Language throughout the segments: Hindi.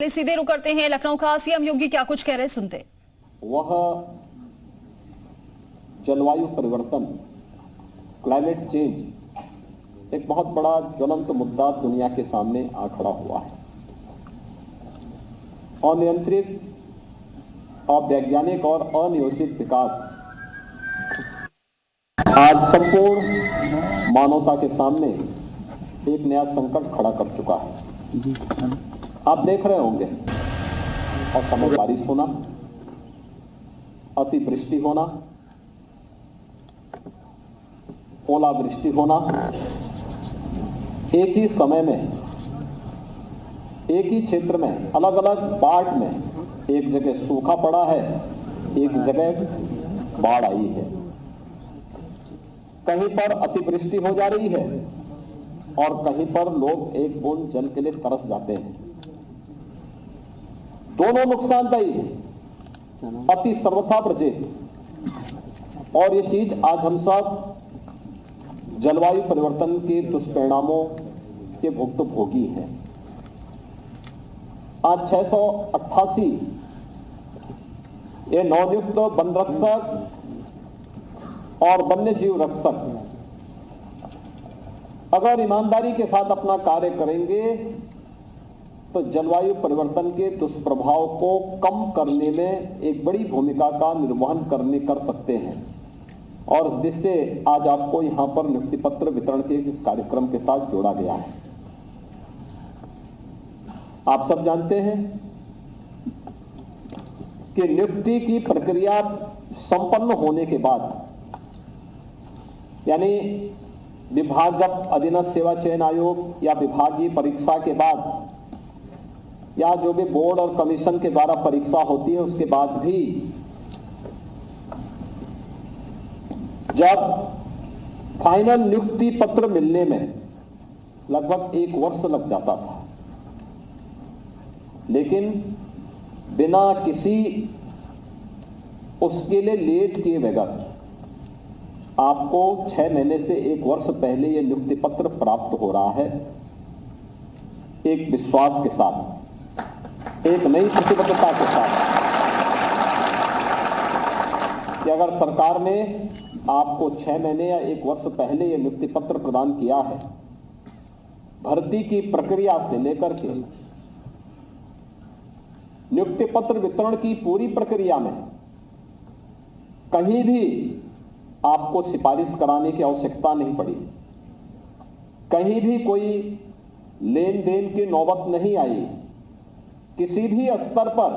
सीधे रुक करते हैं लखनऊ का। सीएम योगी क्या कुछ कह रहे, सुनते। वह जलवायु परिवर्तन, क्लाइमेट चेंज एक बहुत बड़ा ज्वलंत मुद्दा दुनिया के सामने आ खड़ा हुआ है। अनियंत्रित, अवैज्ञानिक और अनियोजित विकास आज संपूर्ण मानवता के सामने एक नया संकट खड़ा कर चुका है। आप देख रहे होंगे असमय बारिश होना, अतिवृष्टि होना, ओलावृष्टि होना, एक ही समय में एक ही क्षेत्र में अलग अलग पार्ट में एक जगह सूखा पड़ा है, एक जगह बाढ़ आई है, कहीं पर अतिवृष्टि हो जा रही है और कहीं पर लोग एक बूंद जल के लिए तरस जाते हैं। दोनों नुकसानदायी है, अति सर्वथा प्रचेत। और ये चीज आज हम सब जलवायु परिवर्तन के दुष्परिणामों के भुक्तभोगी हैं। आज 688 ये नवनियुक्त वन रक्षक और वन्य जीव रक्षक अगर ईमानदारी के साथ अपना कार्य करेंगे तो जलवायु परिवर्तन के दुष्प्रभाव को कम करने में एक बड़ी भूमिका का निर्वहन कर सकते हैं। और इस दृष्टि से आज आपको यहां पर नियुक्ति पत्र वितरण के इस कार्यक्रम के साथ जोड़ा गया है। आप सब जानते हैं कि नियुक्ति की प्रक्रिया संपन्न होने के बाद, यानी विभाग जब अधीनस्थ सेवा चयन आयोग या विभागीय परीक्षा के बाद या जो भी बोर्ड और कमीशन के द्वारा परीक्षा होती है उसके बाद भी जब फाइनल नियुक्ति पत्र मिलने में लगभग 1 वर्ष लग जाता था, लेकिन बिना किसी उसके लिए लेट किए बगैर आपको 6 महीने से 1 वर्ष पहले यह नियुक्ति पत्र प्राप्त हो रहा है। एक विश्वास के साथ, एक नई प्रतिबद्धता के साथ कि अगर सरकार ने आपको 6 महीने या 1 वर्ष पहले यह नियुक्ति पत्र प्रदान किया है, भर्ती की प्रक्रिया से लेकर के नियुक्ति पत्र वितरण की पूरी प्रक्रिया में कहीं भी आपको सिफारिश कराने की आवश्यकता नहीं पड़ी, कहीं भी कोई लेन देन की नौबत नहीं आई, किसी भी स्तर पर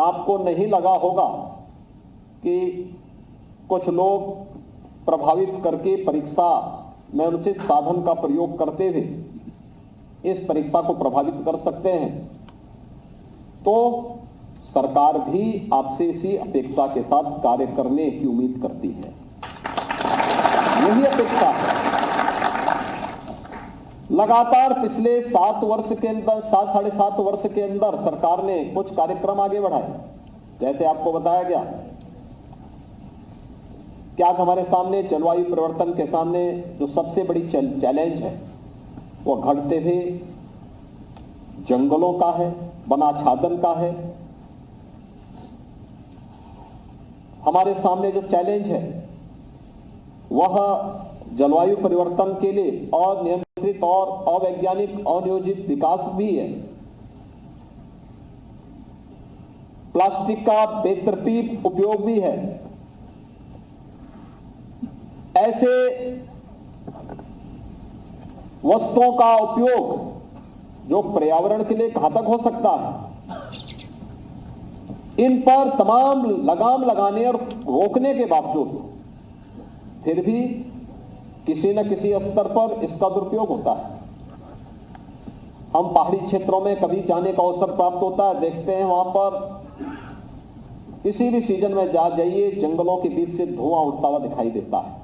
आपको नहीं लगा होगा कि कुछ लोग प्रभावित करके परीक्षा में अनुचित साधन का प्रयोग करते हुए इस परीक्षा को प्रभावित कर सकते हैं। तो सरकार भी आपसे इसी अपेक्षा के साथ कार्य करने की उम्मीद करती है। यही अपेक्षा है। लगातार पिछले 7 वर्ष के अंदर, 7-7.5 वर्ष के अंदर सरकार ने कुछ कार्यक्रम आगे बढ़ाए। जैसे आपको बताया गया कि आज हमारे सामने जलवायु परिवर्तन के सामने जो सबसे बड़ी चैलेंज है वो घटते हुए जंगलों का है, वनाच्छादन का है। हमारे सामने जो चैलेंज है वह जलवायु परिवर्तन के लिए अनियंत्रित और अवैज्ञानिक अनियोजित विकास भी है। प्लास्टिक का बेतरतीब उपयोग भी है। ऐसे वस्तुओं का उपयोग जो पर्यावरण के लिए घातक हो सकता है, इन पर तमाम लगाम लगाने और रोकने के बावजूद फिर भी किसी न किसी स्तर पर इसका दुरुपयोग होता है। हम पहाड़ी क्षेत्रों में कभी जाने का अवसर प्राप्त होता है, देखते हैं वहां पर किसी भी सीजन में जाइए, जंगलों के बीच से धुआं उठता हुआ दिखाई देता है।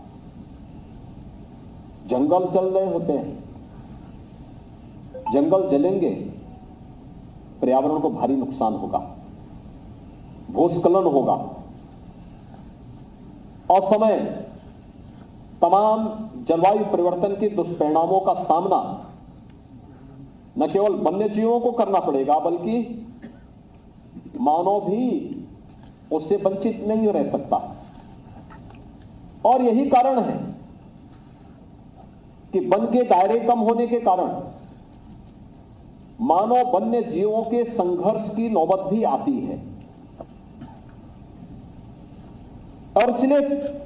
जंगल जल रहे होते हैं। जंगल जलेंगे, पर्यावरण को भारी नुकसान होगा, भूस्खलन होगा, असमय तमाम जलवायु परिवर्तन के दुष्परिणामों का सामना न केवल वन्य जीवों को करना पड़ेगा बल्कि मानव भी उससे वंचित नहीं रह सकता। और यही कारण है कि वन के दायरे कम होने के कारण मानव वन्य जीवों के संघर्ष की नौबत भी आती है। और इसलिए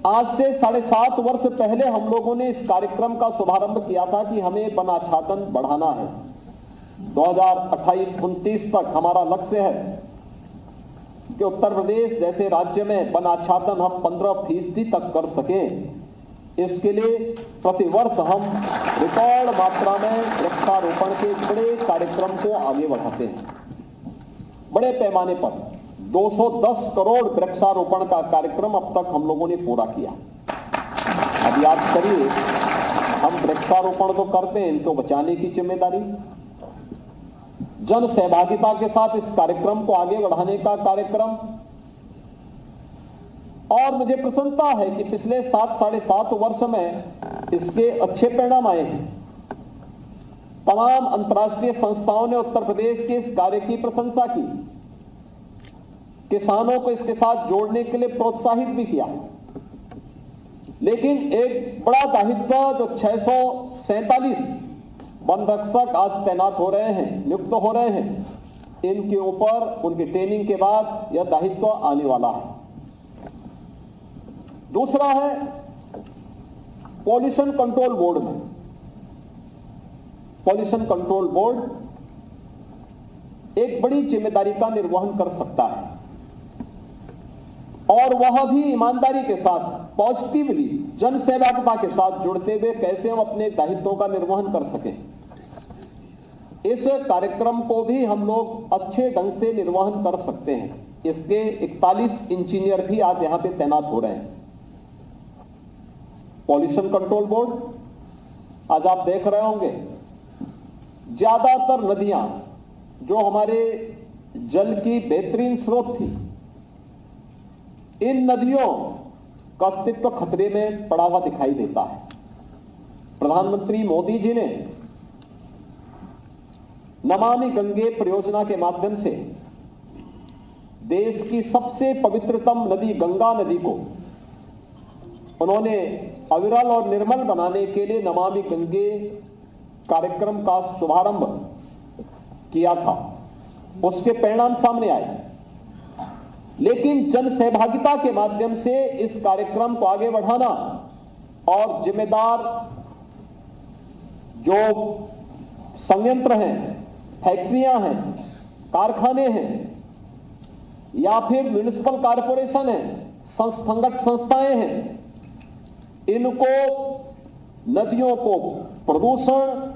आज से 7.5 वर्ष पहले हम लोगों ने इस कार्यक्रम का शुभारंभ किया था कि हमें वन आच्छादन बढ़ाना है। 2028-29 तक हमारा लक्ष्य है कि उत्तर प्रदेश जैसे राज्य में वन आच्छादन हम 15% तक कर सकें। इसके लिए प्रतिवर्ष हम रिकॉर्ड मात्रा में वृक्षारोपण के बड़े कार्यक्रम को आगे बढ़ाते हैं। बड़े पैमाने पर 210 करोड़ वृक्षारोपण का कार्यक्रम अब तक हम लोगों ने पूरा किया। अब याद करिए, हम वृक्षारोपण तो करते हैं, इनको बचाने की जिम्मेदारी, जन सहभागिता के साथ इस कार्यक्रम को आगे बढ़ाने का कार्यक्रम। और मुझे प्रसन्नता है कि पिछले 7-7.5 वर्ष में इसके अच्छे परिणाम आए हैं। तमाम अंतर्राष्ट्रीय संस्थाओं ने उत्तर प्रदेश के इस कार्य की प्रशंसा की, किसानों को इसके साथ जोड़ने के लिए प्रोत्साहित भी किया। लेकिन एक बड़ा दायित्व जो 647 वन रक्षक आज तैनात हो रहे हैं, नियुक्त हो रहे हैं, इनके ऊपर उनकी ट्रेनिंग के बाद यह दायित्व आने वाला है। दूसरा है पॉल्यूशन कंट्रोल बोर्ड में। पॉल्यूशन कंट्रोल बोर्ड एक बड़ी जिम्मेदारी का निर्वहन कर सकता है और वह भी ईमानदारी के साथ, पॉजिटिवली, जन सहभागिता के साथ जुड़ते हुए कैसे हम अपने दायित्वों का निर्वहन कर सकें। इस कार्यक्रम को भी हम लोग अच्छे ढंग से निर्वहन कर सकते हैं। इसके 41 इंजीनियर भी आज यहां पे तैनात हो रहे हैं। पॉल्यूशन कंट्रोल बोर्ड, आज आप देख रहे होंगे ज्यादातर नदियां जो हमारे जल की बेहतरीन स्रोत थी, इन नदियों का अस्तित्व खतरे में पड़ा हुआ दिखाई देता है। प्रधानमंत्री मोदी जी ने नमामि गंगे परियोजना के माध्यम से देश की सबसे पवित्रतम नदी गंगा नदी को उन्होंने अविरल और निर्मल बनाने के लिए नमामि गंगे कार्यक्रम का शुभारंभ किया था। उसके परिणाम सामने आए, लेकिन जन सहभागिता के माध्यम से इस कार्यक्रम को आगे बढ़ाना और जिम्मेदार जो संयंत्र हैं, फैक्ट्रियां हैं, कारखाने हैं या फिर म्युनिसिपल कॉर्पोरेशन है, संगठित संस्थाएं हैं, इनको नदियों को प्रदूषण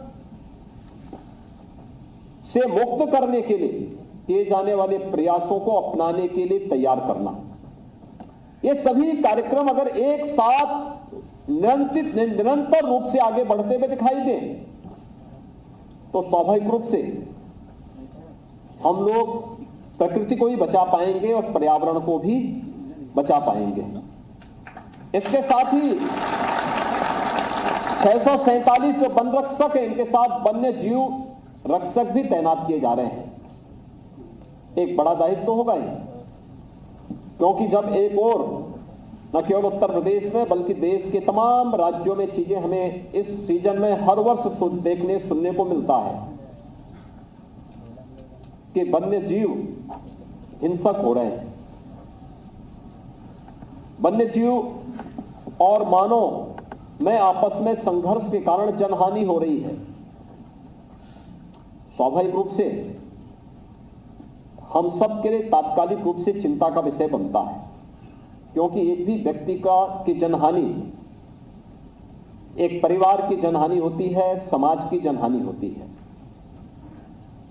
से मुक्त करने के लिए किए जाने वाले प्रयासों को अपनाने के लिए तैयार करना। ये सभी कार्यक्रम अगर एक साथ निरंतर रूप से आगे बढ़ते हुए दिखाई दें तो स्वाभाविक रूप से हम लोग प्रकृति को ही बचा पाएंगे और पर्यावरण को भी बचा पाएंगे। इसके साथ ही 647 जो वन रक्षक हैं, इनके साथ वन्य जीव रक्षक भी तैनात किए जा रहे हैं। एक बड़ा दायित्व होगा ये, क्योंकि जब एक और न केवल उत्तर प्रदेश में बल्कि देश के तमाम राज्यों में चीजें हमें इस सीजन में हर वर्ष देखने सुनने को मिलता है कि वन्य जीव हिंसक हो रहे हैं, वन्य जीव और मानव में आपस में संघर्ष के कारण जनहानि हो रही है। स्वाभाविक रूप से हम सब के लिए तात्कालिक रूप से चिंता का विषय बनता है, क्योंकि एक भी व्यक्ति की जनहानि एक परिवार की जनहानि होती है, समाज की जनहानि होती है।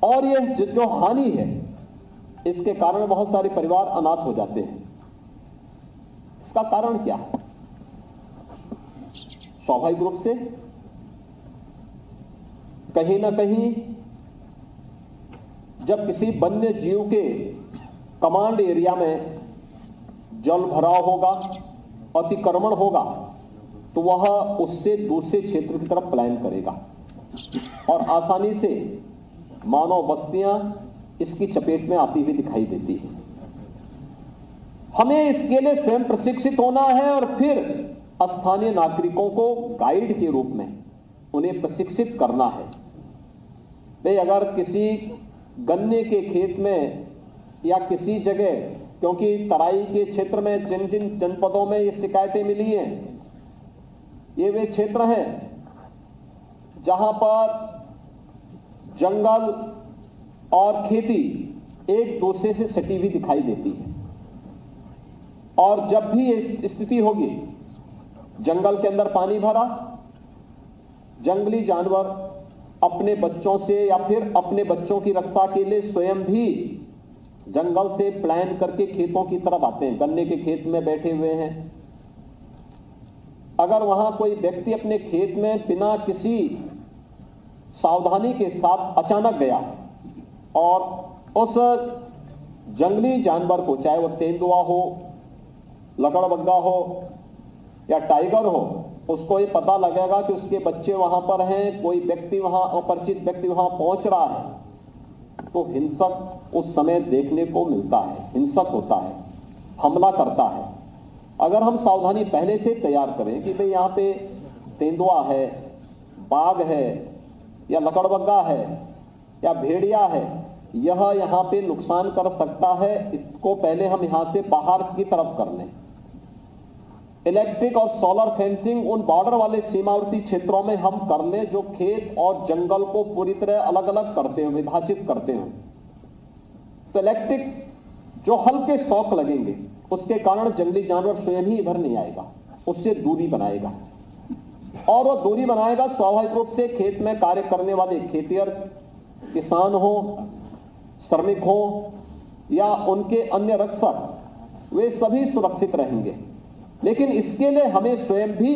और यह जो हानि है, इसके कारण बहुत सारे परिवार अनाथ हो जाते हैं। इसका कारण क्या है? स्वाभाविक रूप से कहीं ना कहीं जब किसी वन्य जीव के कमांड एरिया में जल भराव होगा, अतिक्रमण होगा, तो वह उससे दूसरे क्षेत्र की तरफ पलायन करेगा और आसानी से मानव बस्तियां इसकी चपेट में आती हुई दिखाई देती है। हमें इसके लिए स्वयं प्रशिक्षित होना है और फिर स्थानीय नागरिकों को गाइड के रूप में उन्हें प्रशिक्षित करना है। भाई अगर किसी गन्ने के खेत में या किसी जगह, क्योंकि तराई के क्षेत्र में जिन जिन जनपदों में ये शिकायतें मिली हैं, ये वे क्षेत्र हैं जहां पर जंगल और खेती एक दूसरे से सटी हुई दिखाई देती है। और जब भी ये स्थिति होगी, जंगल के अंदर पानी भरा, जंगली जानवर अपने बच्चों से या फिर अपने बच्चों की रक्षा के लिए स्वयं भी जंगल से प्लान करके खेतों की तरफ आते हैं। गन्ने के खेत में बैठे हुए हैं, अगर वहां कोई व्यक्ति अपने खेत में बिना किसी सावधानी के साथ अचानक गया और उस जंगली जानवर को, चाहे वो तेंदुआ हो, लकड़बग्गा हो या टाइगर हो, उसको ये पता लगेगा कि उसके बच्चे वहां पर हैं, कोई व्यक्ति वहां, अपरिचित व्यक्ति वहां पहुंच रहा है, तो हिंसक उस समय देखने को मिलता है, हिंसक होता है, हमला करता है। अगर हम सावधानी पहले से तैयार करें कि भाई यहां पे तेंदुआ है, बाघ है या लकड़बग्गा है या भेड़िया है, यह यहां पे नुकसान कर सकता है, इसको पहले हम यहां से बाहर की तरफ कर लें। इलेक्ट्रिक और सोलर फेंसिंग उन बॉर्डर वाले सीमावर्ती क्षेत्रों में हम कर लें जो खेत और जंगल को पूरी तरह अलग अलग करते हो, विभाजित करते हो। तो इलेक्ट्रिक जो हल्के शॉक लगेंगे उसके कारण जंगली जानवर स्वयं ही इधर नहीं आएगा, उससे दूरी बनाएगा। और वो दूरी बनाएगा स्वाभाविक रूप से खेत में कार्य करने वाले खेतिहर किसान हो, श्रमिक हो या उनके अन्य रक्षक, वे सभी सुरक्षित रहेंगे। लेकिन इसके लिए हमें स्वयं भी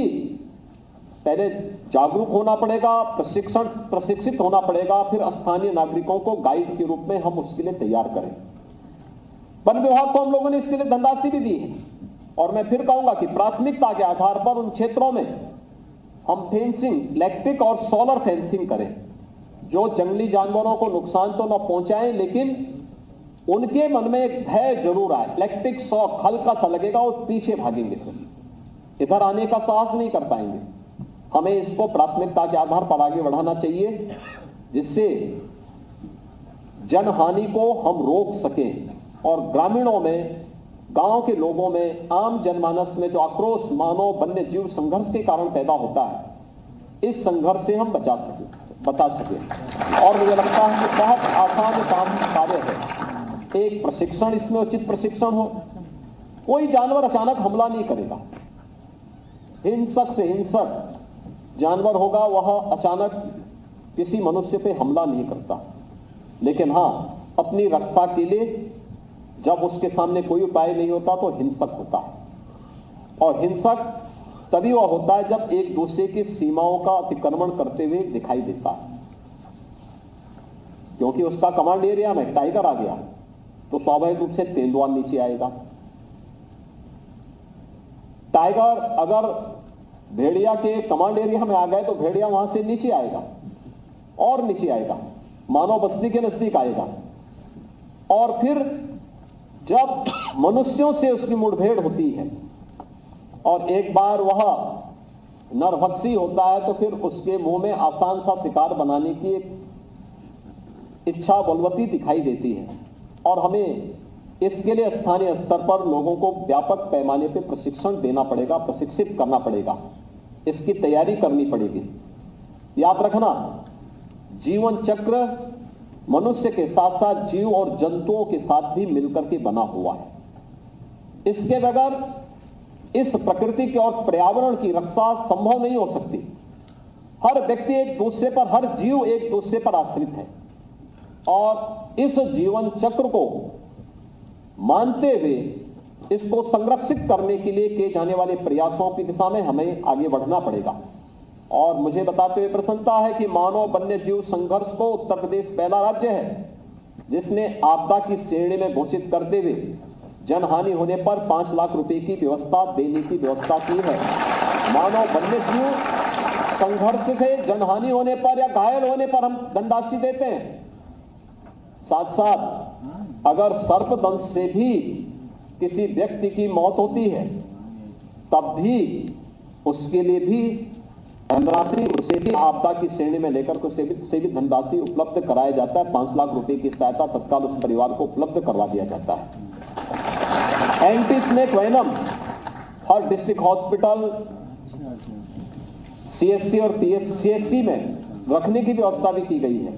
पहले जागरूक होना पड़ेगा, प्रशिक्षित होना पड़ेगा, फिर स्थानीय नागरिकों को गाइड के रूप में हम उसके लिए तैयार करें। वन विभाग को हम लोगों ने इसके लिए धनराशि भी दी है और मैं फिर कहूंगा कि प्राथमिकता के आधार पर उन क्षेत्रों में हम फेंसिंग, इलेक्ट्रिक और सोलर फेंसिंग करें जो जंगली जानवरों को नुकसान तो न पहुंचाएं, लेकिन उनके मन में एक भय जरूर आए। इलेक्ट्रिक शॉक हल्का सा लगेगा और पीछे भागेंगे, फिर इधर आने का साहस नहीं कर पाएंगे। हमें इसको प्राथमिकता के आधार पर आगे बढ़ाना चाहिए जिससे जनहानि को हम रोक सकें और ग्रामीणों में, गांव के लोगों में, आम जनमानस में जो आक्रोश मानव वन्य जीव संघर्ष के कारण पैदा होता है, इस संघर्ष से हम बचा सके। और मुझे लगता है कि बहुत आसान काम कार्य है। एक प्रशिक्षण, इसमें उचित प्रशिक्षण हो, कोई जानवर अचानक हमला नहीं करेगा। हिंसक से हिंसक जानवर होगा, वह अचानक किसी मनुष्य पे हमला नहीं करता, लेकिन हां अपनी रक्षा के लिए जब उसके सामने कोई उपाय नहीं होता तो हिंसक होता है। और हिंसक तभी वह होता है जब एक दूसरे की सीमाओं का अतिक्रमण करते हुए दिखाई देता है। क्योंकि उसका कमांड एरिया में टाइगर आ गया तो स्वाभाविक रूप से तेंदुआ नीचे आएगा। टाइगर अगर भेड़िया के कमांड एरिया में आ गए तो भेड़िया वहां से नीचे आएगा और नीचे आएगा, मानव बस्ती के नजदीक आएगा। और फिर जब मनुष्यों से उसकी मुठभेड़ होती है और एक बार वह नरभक्षी होता है तो फिर उसके मुंह में आसान सा शिकार बनाने की एक इच्छा बलवती दिखाई देती है। और हमें इसके लिए स्थानीय स्तर पर लोगों को व्यापक पैमाने पर प्रशिक्षण देना पड़ेगा, प्रशिक्षित करना पड़ेगा, इसकी तैयारी करनी पड़ेगी। याद रखना, जीवन चक्र मनुष्य के साथ साथ जीव और जंतुओं के साथ भी मिलकर के बना हुआ है। इसके बगैर इस प्रकृति के और पर्यावरण की रक्षा संभव नहीं हो सकती। हर व्यक्ति एक दूसरे पर, हर जीव एक दूसरे पर आश्रित है और इस जीवन चक्र को मानते हुए इसको संरक्षित करने के लिए किए जाने वाले प्रयासों की दिशा में हमें आगे बढ़ना पड़ेगा। और मुझे बताते हुए प्रसन्नता है कि मानव वन्य जीव संघर्ष को उत्तर प्रदेश पहला राज्य है जिसने आपदा की श्रेणी में घोषित करते हुए जनहानि होने पर 5 लाख रुपए की व्यवस्था देने की व्यवस्था की है। मानव वन्य जीव संघर्ष से जनहानि होने पर या घायल होने पर हम धनराशि देते हैं, साथ साथ अगर सर्पदंश से भी किसी व्यक्ति की मौत होती है तब भी उसके लिए भी धनराशि, उसे भी आपदा की श्रेणी में लेकर उसे भी धनराशि उपलब्ध कराया जाता है। 5 लाख रुपए की सहायता तत्काल उस परिवार को उपलब्ध करवा दिया जाता है। एंटी स्नेक वेनम हर डिस्ट्रिक्ट हॉस्पिटल, सीएससी और सीएससी में रखने की व्यवस्था भी की गई है,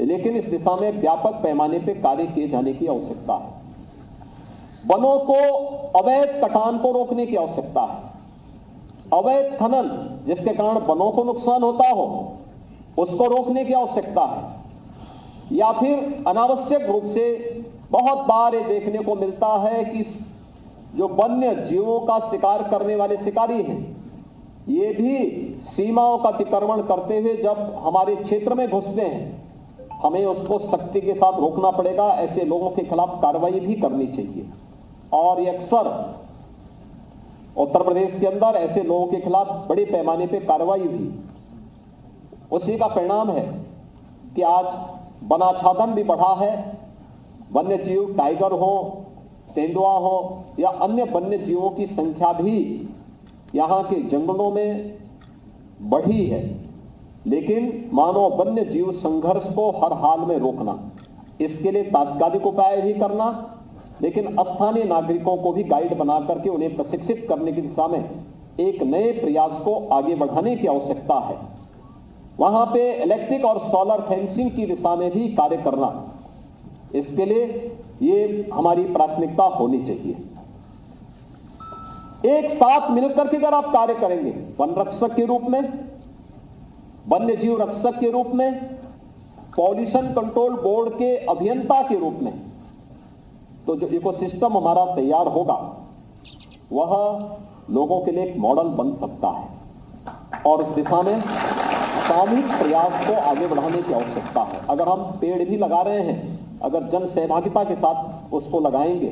लेकिन इस दिशा में व्यापक पैमाने पर कार्य किए जाने की आवश्यकता है। वनों को अवैध कटान को रोकने की आवश्यकता है। अवैध खनन जिसके कारण वनों को नुकसान होता हो उसको रोकने की आवश्यकता है। या फिर अनावश्यक रूप से बहुत बार ये देखने को मिलता है कि जो वन्य जीवों का शिकार करने वाले शिकारी हैं, ये भी सीमाओं का अतिक्रमण करते हुए जब हमारे क्षेत्र में घुसते हैं, हमें उसको सख्ती के साथ रोकना पड़ेगा। ऐसे लोगों के खिलाफ कार्रवाई भी करनी चाहिए। और ये अक्सर उत्तर प्रदेश के अंदर ऐसे लोगों के खिलाफ बड़े पैमाने पे कार्रवाई हुई। उसी का परिणाम है कि आज वनाच्छादन भी बढ़ा है। वन्य जीव, टाइगर हो, तेंदुआ हो या अन्य वन्य जीवों की संख्या भी यहाँ के जंगलों में बढ़ी है। लेकिन मानव वन्य जीव संघर्ष को हर हाल में रोकना, इसके लिए तात्कालिक उपाय भी करना, लेकिन स्थानीय नागरिकों को भी गाइड बना करके उन्हें प्रशिक्षित करने की दिशा में एक नए प्रयास को आगे बढ़ाने की आवश्यकता है। वहां पे इलेक्ट्रिक और सोलर फेंसिंग की दिशा में भी कार्य करना, इसके लिए ये हमारी प्राथमिकता होनी चाहिए। एक साथ मिलकर के अगर आप कार्य करेंगे, वन रक्षक के रूप में, वन्य जीव रक्षक के रूप में, पॉल्यूशन कंट्रोल बोर्ड के अभियंता के रूप में, तो जो इकोसिस्टम हमारा तैयार होगा वह लोगों के लिए एक मॉडल बन सकता है। और इस दिशा में सामूहिक प्रयास को आगे बढ़ाने की आवश्यकता है। अगर हम पेड़ भी लगा रहे हैं, अगर जन सहभागिता के साथ उसको लगाएंगे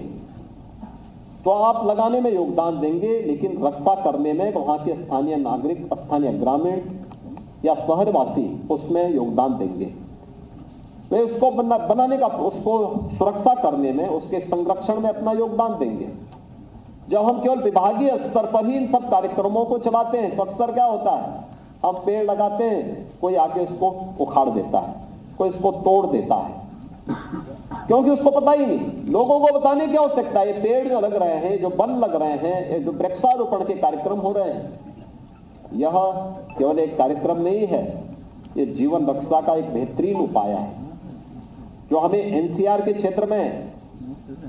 तो आप लगाने में योगदान देंगे, लेकिन रक्षा करने में वहां के स्थानीय नागरिक, स्थानीय ग्रामीण या शहरवासी उसमें योगदान देंगे। वे उसको बनाने का, उसको सुरक्षा करने में, उसके संरक्षण में अपना योगदान देंगे। जब हम केवल विभागीय स्तर पर ही इन सब कार्यक्रमों को चलाते हैं तो अक्सर क्या होता है, हम पेड़ लगाते हैं, कोई आके उसको उखाड़ देता है, कोई इसको तोड़ देता है, क्योंकि उसको पता ही नहीं। लोगों को बताने की आवश्यकता है। ये पेड़ जो लग रहे हैं, जो वन लग रहे हैं, जो वृक्षारोपण के कार्यक्रम हो रहे हैं, यह केवल एक कार्यक्रम नहीं है, ये जीवन रक्षा का एक बेहतरीन उपाय है जो हमें एनसीआर के क्षेत्र में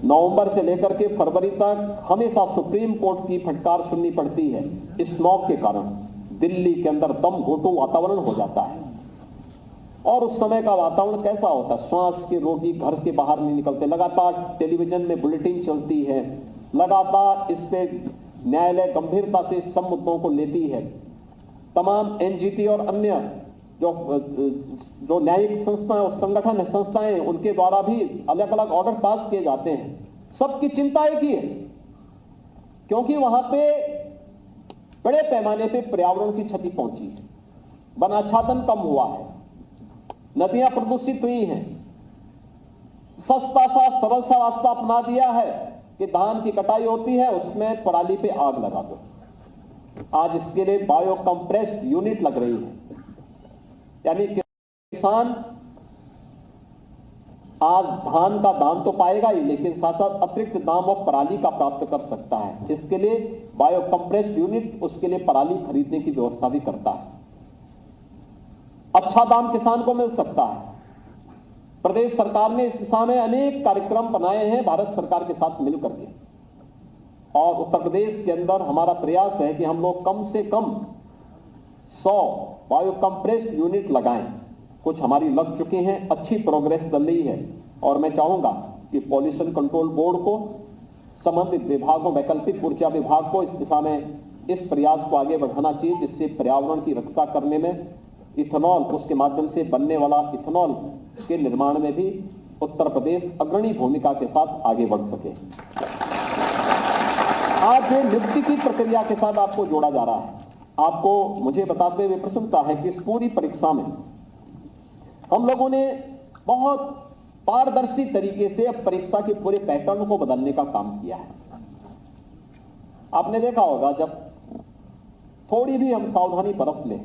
नवंबर से लेकर के फरवरी तक हमेशा सुप्रीम कोर्ट की फटकार सुननी पड़ती है। स्मॉग के कारण दिल्ली के अंदर दम घोटू वातावरण हो जाता है। और उस समय का वातावरण कैसा होता है, श्वास के रोगी घर के बाहर नहीं निकलते, लगातार टेलीविजन में बुलेटिन चलती है, लगातार इस पे न्यायालय गंभीरता से सब मुद्दों को लेती है। तमाम एनजीटी और अन्य जो न्यायिक संस्थाएं, संगठन संस्थाएं, उनके द्वारा भी अलग अलग ऑर्डर पास किए जाते हैं। सबकी चिंता एक ही है, क्योंकि वहां पे बड़े पैमाने पे पर्यावरण की क्षति पहुंची है, वनाच्छादन कम हुआ है, नदियां प्रदूषित हुई हैं। सस्ता सा सरल सा रास्ता अपना दिया है कि धान की कटाई होती है, उसमें पराली पे आग लगा दो। आज इसके लिए बायो कंप्रेस्ड यूनिट लग रही है, यानी किसान आज धान का दाम तो पाएगा ही, लेकिन साथ साथ अतिरिक्त दाम और पराली का प्राप्त कर सकता है। इसके लिए बायो कंप्रेस्ड यूनिट उसके लिए पराली खरीदने की व्यवस्था भी करता है। अच्छा दाम किसान को मिल सकता है। प्रदेश सरकार ने इस दिशा में अनेक कार्यक्रम बनाए हैं भारत सरकार के साथ मिलकर के, और उत्तर प्रदेश के अंदर हमारा प्रयास है कि हम लोग कम से कम 100 बायो कंप्रेस्ड यूनिट लगाएं। कुछ हमारी लग चुके हैं, अच्छी प्रोग्रेस चल रही है, और मैं चाहूंगा कि पॉल्यूशन कंट्रोल बोर्ड को, संबंधित विभागों, वैकल्पिक ऊर्जा विभाग को इस दिशा में इस प्रयास को आगे बढ़ाना चाहिए, जिससे पर्यावरण की रक्षा करने में इथेनॉल, उसके माध्यम से बनने वाला इथेनॉल के निर्माण में भी उत्तर प्रदेश अग्रणी भूमिका के साथ आगे बढ़ सके। आज नियुक्ति की प्रक्रिया के साथ आपको जोड़ा जा रहा है। आपको मुझे बताते हुए प्रसन्नता है कि इस पूरी परीक्षा में हम लोगों ने बहुत पारदर्शी तरीके से अब परीक्षा के पूरे पैटर्न को बदलने का काम किया है। आपने देखा होगा, जब थोड़ी भी हम सावधानी बरत लें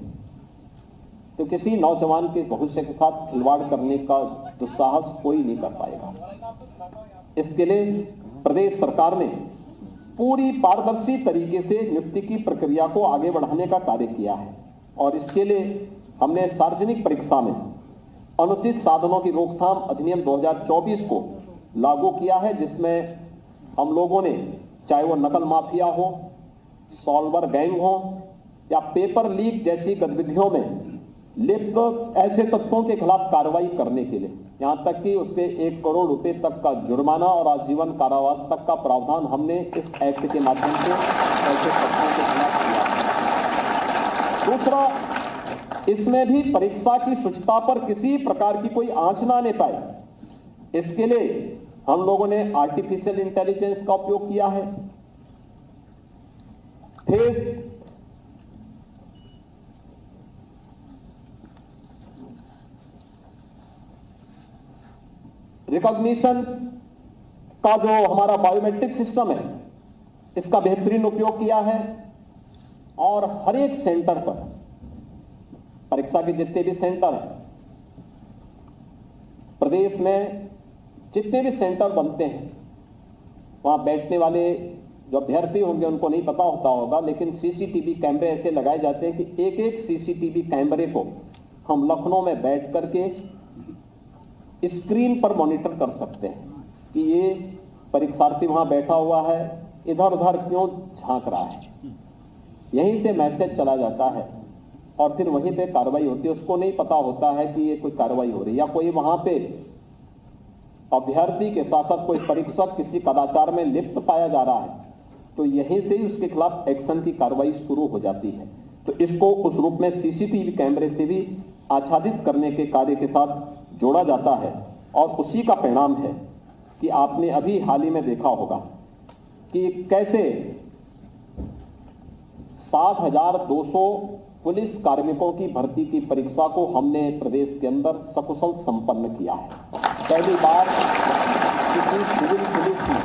तो किसी नौजवान के भविष्य के साथ खिलवाड़ करने का दुस्साहस कोई नहीं कर पाएगा। इसके लिए प्रदेश सरकार ने पूरी पारदर्शी तरीके से नियुक्ति की प्रक्रिया को आगे बढ़ाने का कार्य किया है और इसके लिए हमने सार्वजनिक परीक्षा में अनुचित साधनों की रोकथाम अधिनियम 2024 को लागू किया है, जिसमें हम लोगों ने, चाहे वो नकल माफिया हो, सॉल्वर गैंग हो या पेपर लीक जैसी गतिविधियों में लिप्त ऐसे तत्वों के खिलाफ कार्रवाई करने के लिए, यहां तक कि उसके 1 करोड़ रुपए तक का जुर्माना और आजीवन कारावास तक का प्रावधान हमने इस एक्ट के माध्यम से ऐसे तत्वों के खिलाफ किया है। दूसरा, इसमें भी परीक्षा की शुचिता पर किसी प्रकार की कोई आंच ना आने पाए, इसके लिए हम लोगों ने आर्टिफिशियल इंटेलिजेंस का उपयोग किया है। फिर रिकॉग्निशन का जो हमारा बायोमेट्रिक सिस्टम है, इसका बेहतरीन उपयोग किया है और हर एक सेंटर पर, परीक्षा के जितने भी सेंटर हैं प्रदेश में, जितने भी सेंटर बनते हैं, वहां बैठने वाले जो अभ्यर्थी होंगे उनको नहीं पता होता होगा, लेकिन सीसीटीवी कैमरे ऐसे लगाए जाते हैं कि एक एक सीसीटीवी कैमरे को हम लखनऊ में बैठ करके स्क्रीन पर मॉनिटर कर सकते हैं कि ये परीक्षार्थी वहां बैठा हुआ है, इधर उधर क्यों झांक रहा है। यहीं से मैसेज चला जाता है और फिर वहीं पे कार्रवाई होती है। उसको नहीं पता होता है कि ये कोई कार्रवाई हो रही है या कोई वहां पे अभ्यर्थी के साथ साथ कोई परीक्षक किसी कदाचार में लिप्त पाया जा रहा है, तो यहीं से ही उसके खिलाफ एक्शन की कार्रवाई शुरू हो जाती है। तो इसको उस रूप में सीसीटीवी कैमरे से भी आच्छादित करने के कार्य के साथ जोड़ा जाता है और उसी का परिणाम है कि आपने अभी हाल ही में देखा होगा कि कैसे 60,200 पुलिस कार्मिकों की भर्ती की परीक्षा को हमने प्रदेश के अंदर सकुशल संपन्न किया है। पहली बार किसी सिविल पुलिस ने,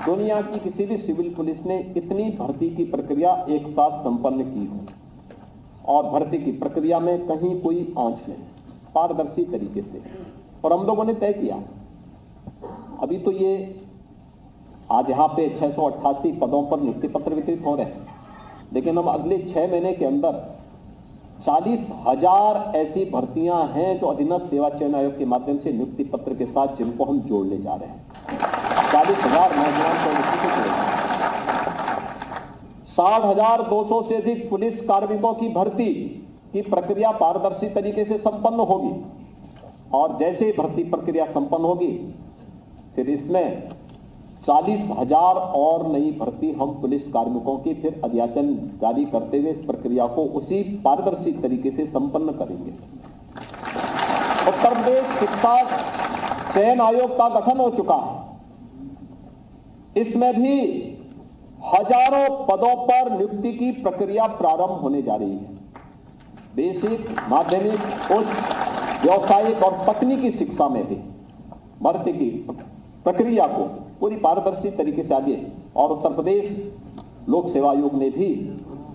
दुनिया की किसी भी सिविल पुलिस ने इतनी भर्ती की प्रक्रिया एक साथ संपन्न की हो और भर्ती की प्रक्रिया में कहीं कोई आंच नहीं, पारदर्शी तरीके से। और हम लोगों ने तय किया, अभी तो ये आज यहाँ पे 688 पदों पर नियुक्ति पत्र वितरित हो रहे हैं, लेकिन हम अगले 6 महीने के अंदर 40,000 ऐसी भर्तियां हैं जो अधीनस्थ सेवा चयन आयोग के माध्यम से नियुक्ति पत्र के साथ जिनको हम जोड़ने जा रहे हैं। 40,000 नौजवान को नियुक्ति मिलेगी। 60,200 से अधिक पुलिस कार्मिकों की भर्ती की प्रक्रिया पारदर्शी तरीके से संपन्न होगी और जैसे ही भर्ती प्रक्रिया संपन्न होगी फिर इसमें 40,000 और नई भर्ती हम पुलिस कार्मिकों की फिर अध्याचन जारी करते हुए इस प्रक्रिया को उसी पारदर्शी तरीके से संपन्न करेंगे। उत्तर प्रदेश शिक्षा चयन आयोग का गठन हो चुका है, इसमें भी हजारों पदों पर नियुक्ति की प्रक्रिया प्रारंभ होने जा रही है। बेसिक, माध्यमिक, उच्च, व्यावसायिक और तकनीकी शिक्षा में भी भर्ती की प्रक्रिया को पूरी पारदर्शी तरीके से आगे, और उत्तर प्रदेश लोक सेवा आयोग ने भी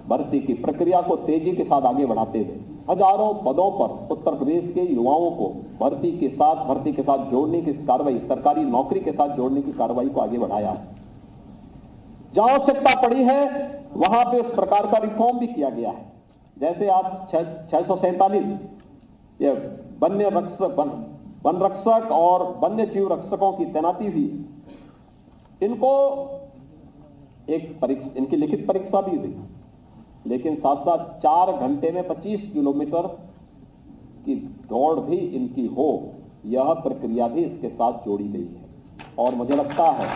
भर्ती की प्रक्रिया को तेजी के साथ आगे बढ़ाते हुए हजारों पदों पर उत्तर प्रदेश के युवाओं को भर्ती के साथ जोड़ने की कार्रवाई, सरकारी नौकरी के साथ जोड़ने की कार्रवाई को आगे बढ़ाया। जहां आवश्यकता पड़ी है वहां पे उस प्रकार का रिफॉर्म भी किया गया है। जैसे आज 647 ये वन रक्षक और वन्य जीव रक्षकों की तैनाती हुई, इनको इनकी लिखित परीक्षा भी हुई, लेकिन साथ साथ 4 घंटे में 25 किलोमीटर की दौड़ भी इनकी हो, यह प्रक्रिया भी इसके साथ जोड़ी गई है। और मुझे लगता है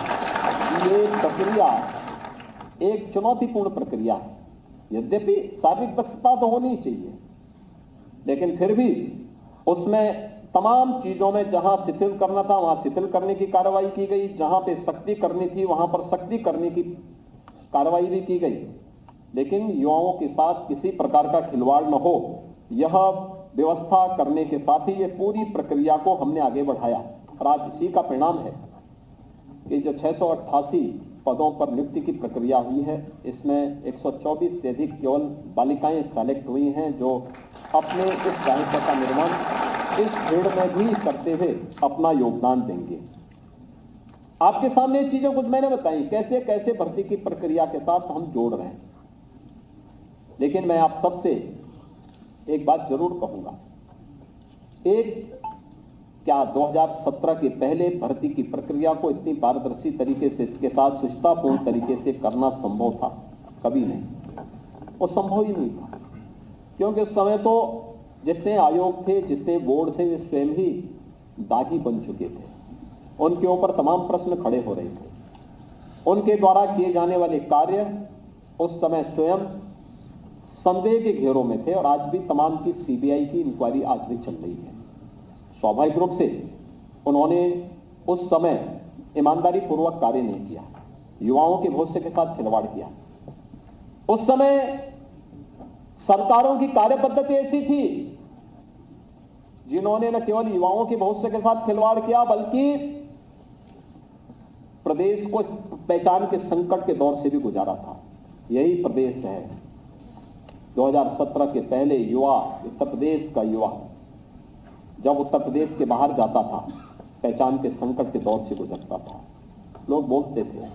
कि ये प्रक्रिया एक चुनौतीपूर्ण प्रक्रिया है। यद्यपि शारीरिक दक्षता तो होनी चाहिए, लेकिन फिर भी उसमें तमाम चीजों में जहां शिथिल करना था वहां शिथिल करने की कार्रवाई की गई, जहां पे सख्ती करनी थी वहां पर सख्ती करने की कार्रवाई भी की गई, लेकिन युवाओं के साथ किसी प्रकार का खिलवाड़ न हो, यह व्यवस्था करने के साथ ही ये पूरी प्रक्रिया को हमने आगे बढ़ाया। और आज इसी का परिणाम है कि जो 688 पदों पर नियुक्ति की प्रक्रिया हुई है, इसमें 124 से अधिक केवल बालिकाएं सेलेक्ट हुई हैं जो अपने इस दायित्व का निर्वहन इस फील्ड में भी करते हुए अपना योगदान देंगे। आपके सामने ये चीजें कुछ मैंने बताई कैसे कैसे भर्ती की प्रक्रिया के साथ हम जोड़ रहे हैं, लेकिन मैं आप सबसे एक बात जरूर कहूंगा। एक क्या 2017 के पहले भर्ती की प्रक्रिया को इतनी पारदर्शी तरीके से इसके साथ सुचितापूर्ण तरीके से करना संभव था? कभी नहीं, वो संभव ही नहीं था, क्योंकि उस समय तो जितने आयोग थे, जितने बोर्ड थे, वे स्वयं ही दागी बन चुके थे। उनके ऊपर तमाम प्रश्न खड़े हो रहे थे। उनके द्वारा किए जाने वाले कार्य उस समय स्वयं संदेह के घेरों में थे और आज भी तमाम की सीबीआई की इंक्वायरी आज भी चल रही है। स्वाभाविक रूप से उन्होंने उस समय ईमानदारी पूर्वक कार्य नहीं किया, युवाओं के भविष्य के साथ खिलवाड़ किया। उस समय सरकारों की कार्य पद्धति ऐसी थी जिन्होंने न केवल युवाओं के भविष्य के साथ खिलवाड़ किया, बल्कि प्रदेश को पहचान के संकट के दौर से भी गुजारा था। यही प्रदेश है 2017 के पहले युवा, उत्तर प्रदेश का युवा जब उत्तर प्रदेश के बाहर जाता था, पहचान के संकट के दौर से गुजरता था। लोग बोलते थे,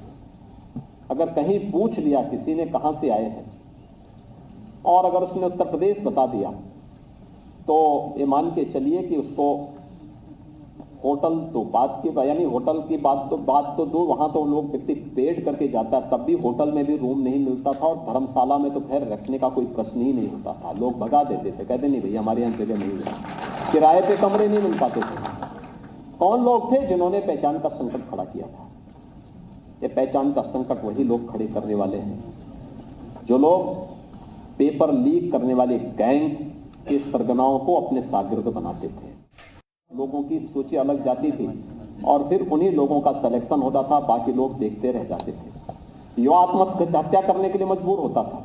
अगर कहीं पूछ लिया किसी ने कहां से आए हैं और अगर उसने उत्तर प्रदेश बता दिया तो ये मान के चलिए कि उसको होटल तो बात की, यानी होटल की बात तो दो, वहां तो लोग व्यक्ति पेड करके जाता है, तब भी होटल में भी रूम नहीं मिलता था और धर्मशाला में तो खैर रखने का कोई प्रश्न ही नहीं होता था। लोग भगा देते थे, कहते नहीं भैया हमारे यहाँ जगह नहीं है, किराए पे कमरे नहीं मिल पाते थे। कौन लोग थे जिन्होंने पहचान का संकट खड़ा किया था? ये पहचान का संकट वही लोग खड़े करने वाले हैं जो लोग पेपर लीक करने वाले गैंग के सरगनाओं को अपने शागिर्द बनाते थे। लोगों की सूची अलग जाती थी और फिर उन्हीं लोगों का सिलेक्शन होता था, बाकी लोग देखते रह जाते थे। युवा आत्महत्या करने के लिए मजबूर होता था।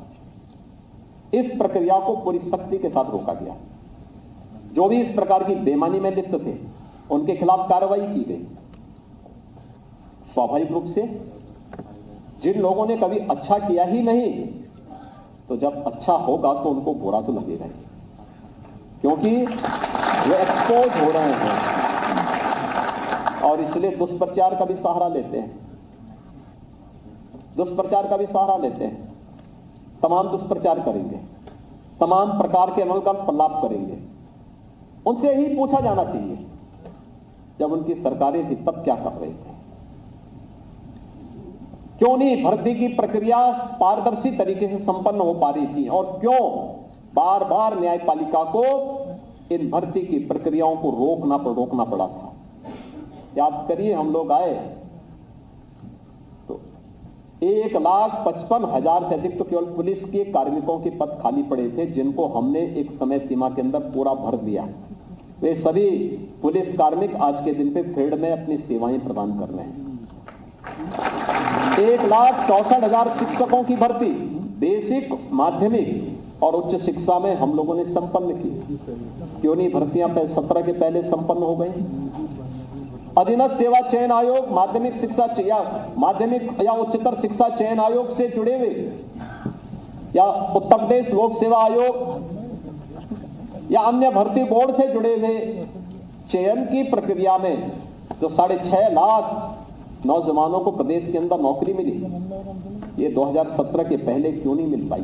इस प्रक्रिया को पूरी सख्ती के साथ रोका गया। जो भी इस प्रकार की बेईमानी में लिप्त थे उनके खिलाफ कार्रवाई की गई। स्वाभाविक रूप से जिन लोगों ने कभी अच्छा किया ही नहीं, तो जब अच्छा होगा तो उनको बुरा तो लगेगा ही, क्योंकि वे एक्सपोज हो रहे हैं और इसलिए दुष्प्रचार का भी सहारा लेते हैं। दुष्प्रचार का भी सहारा लेते हैं। तमाम दुष्प्रचार करेंगे, तमाम प्रकार के अनलगन प्रलाप करेंगे। उनसे ही पूछा जाना चाहिए जब उनकी सरकारें थी तब क्या कर रहे थे, क्यों नहीं भर्ती की प्रक्रिया पारदर्शी तरीके से संपन्न हो पा रही थी और क्यों बार बार न्यायपालिका को इन भर्ती की प्रक्रियाओं को रोकना पड़ा था। याद करिए, हम लोग आए तो 1,55,000 से अधिक तो केवल पुलिस के कार्मिकों के पद खाली पड़े थे, जिनको हमने एक समय सीमा के अंदर पूरा भर दिया। वे सभी पुलिस कार्मिक आज के दिन पे फील्ड में अपनी सेवाएं प्रदान कर रहे हैं। 1,64,000 शिक्षकों की भर्ती बेसिक, माध्यमिक और उच्च शिक्षा में हम लोगों ने संपन्न की। क्यों नहीं भर्तियां 17 के पहले संपन्न हो गई? अधीनस्थ सेवा चयन आयोग, माध्यमिक शिक्षा या उच्चतर शिक्षा चयन आयोग से जुड़े हुए, या उत्तर प्रदेश लोक सेवा आयोग या अन्य भर्ती बोर्ड से जुड़े हुए चयन की प्रक्रिया में जो 6.5 लाख नौजवानों को प्रदेश के अंदर नौकरी मिली, ये 2017 के पहले क्यों नहीं मिल पाई?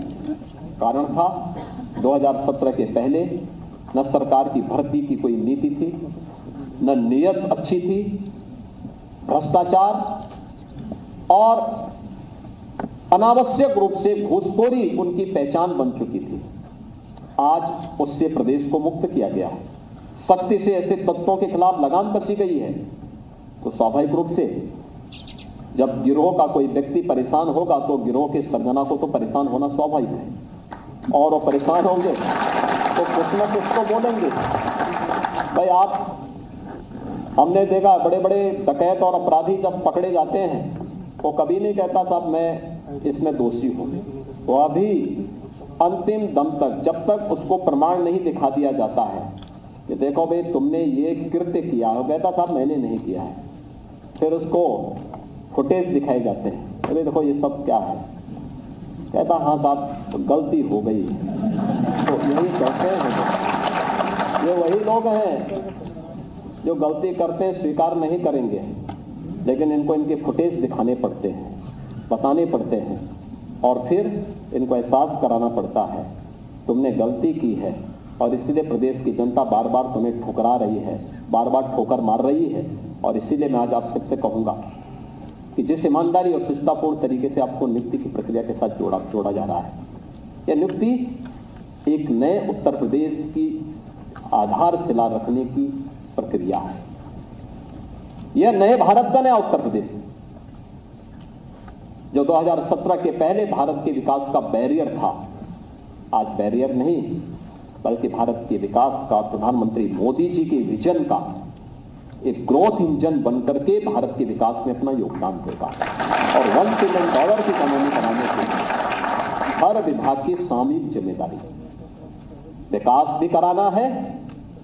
कारण था 2017 के पहले न सरकार की भर्ती की कोई नीति थी, न नियत अच्छी थी, भ्रष्टाचार और अनावश्यक रूप से घूसखोरी उनकी पहचान बन चुकी थी। आज उससे प्रदेश को मुक्त किया गया है। सख्ती से ऐसे तत्वों के खिलाफ लगाम कसी गई है। तो स्वाभाविक रूप से जब गिरोह का कोई व्यक्ति परेशान होगा तो गिरोह के सरगना को तो परेशान होना स्वाभाविक है, और वो परेशान होंगे तो कुछ न कुछ तो बोलेंगे। भाई आप, हमने देखा बड़े बड़े डकैत और अपराधी जब पकड़े जाते हैं वो कभी नहीं कहता साहब मैं इसमें दोषी हूं। वो अभी अंतिम दम तक, जब तक उसको प्रमाण नहीं दिखा दिया जाता है, कि देखो भाई तुमने ये कृत्य किया हो। कहता साहब मैंने नहीं किया है। फिर उसको फुटेज दिखाए जाते हैं, अरे देखो ये सब क्या है। कहता हाँ साहब तो गलती हो गई। तो यही कहते हैं, ये वही लोग हैं जो गलती करते हैं स्वीकार नहीं करेंगे, लेकिन इनको इनके फुटेज दिखाने पड़ते हैं, बताने पड़ते हैं, और फिर इनको एहसास कराना पड़ता है तुमने गलती की है। और इसीलिए प्रदेश की जनता बार बार तुम्हें ठुकरा रही है, बार बार ठोकर मार रही है। और इसीलिए मैं आज आप सबसे कहूंगा कि जिस ईमानदारी और शिष्टापूर्ण तरीके से आपको नियुक्ति की प्रक्रिया के साथ जोड़ा जा रहा है, यह नियुक्ति एक नए उत्तर प्रदेश की आधारशिला रखने की प्रक्रिया है। यह नए भारत का नया उत्तर प्रदेश जो 2017 के पहले भारत के विकास का बैरियर था, आज बैरियर नहीं बल्कि भारत के विकास का, प्रधानमंत्री मोदी जी के विजन का एक ग्रोथ इंजन बनकर के भारत के विकास में अपना योगदान देगा। और $1 ट्रिलियन की इकोनॉमी बनाने के लिए हर विभाग की सामूहिक जिम्मेदारी है। विकास भी कराना है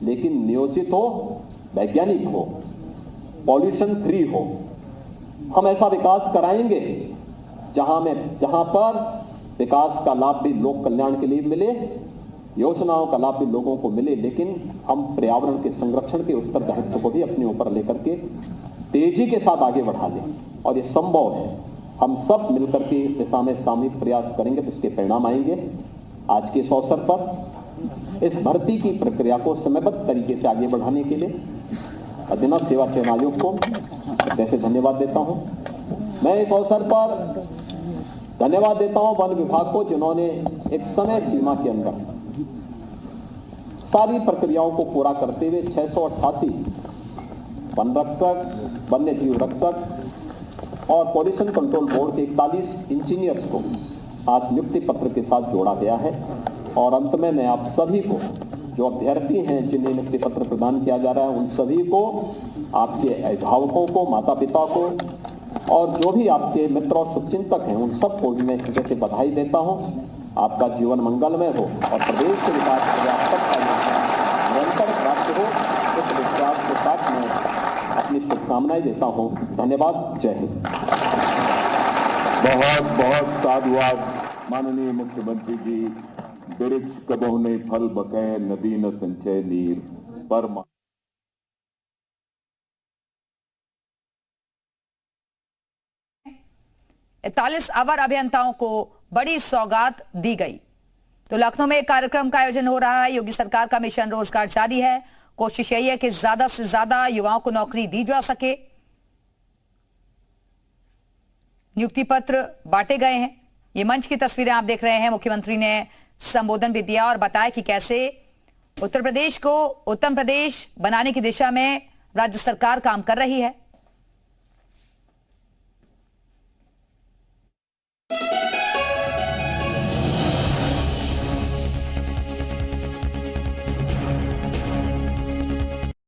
लेकिन नियोजित हो, वैज्ञानिक हो, पॉल्यूशन फ्री हो। हम ऐसा विकास कराएंगे जहां पर विकास का लाभ भी लोक कल्याण के लिए मिले, योजनाओं का लाभ भी लोगों को मिले, लेकिन हम पर्यावरण के संरक्षण के उत्तरदायित्व को भी अपने ऊपर लेकर के तेजी के साथ आगे बढ़ा लें। और ये संभव है। हम सब मिलकर के इस दिशा में सामूहिक प्रयास करेंगे तो इसके परिणाम आएंगे। आज के इस अवसर पर इस भर्ती की प्रक्रिया को समयबद्ध तरीके से आगे बढ़ाने के लिए अधीनस्थ सेवा चयन आयोग को जैसे धन्यवाद देता हूं। मैं इस अवसर पर धन्यवाद देता हूं वन विभाग को, जिन्होंने एक समय सीमा के अंदर सारी प्रक्रियाओं को पूरा करते हुए 688 वन रक्षक, वन्य जीव रक्षक और पॉल्यूशन कंट्रोल बोर्ड के 41 इंजीनियर्स को आज नियुक्ति पत्र के साथ जोड़ा गया है। और अंत में मैं आप सभी को, जो अभ्यर्थी हैं जिन्हें नियुक्ति पत्र प्रदान किया जा रहा है, उन सभी को, आपके अभिभावकों को, माता पिता को और जो भी आपके मित्र और शुभचिंतक हैं, उन सबको भी मैं हृदय से बधाई देता हूं। आपका जीवन मंगलमय हो और प्रदेश के विकास के निरंतर प्राप्त हो, इस विश्वास के साथ मैं अपनी शुभकामनाएं देता हूं। धन्यवाद। जय हिंद। बहुत बहुत साधुवाद माननीय मुख्यमंत्री जी। वृक्ष कबहु नहीं फल बकै, नदी न संचय नीर पर। 41 अवर अभियंताओं को बड़ी सौगात दी गई। तो लखनऊ में एक कार्यक्रम का आयोजन हो रहा है। योगी सरकार का मिशन रोजगार जारी है। कोशिश यही है कि ज्यादा से ज्यादा युवाओं को नौकरी दी जा सके। नियुक्ति पत्र बांटे गए हैं। ये मंच की तस्वीरें आप देख रहे हैं। मुख्यमंत्री ने संबोधन भी दिया और बताया कि कैसे उत्तर प्रदेश को उत्तम प्रदेश बनाने की दिशा में राज्य सरकार काम कर रही है।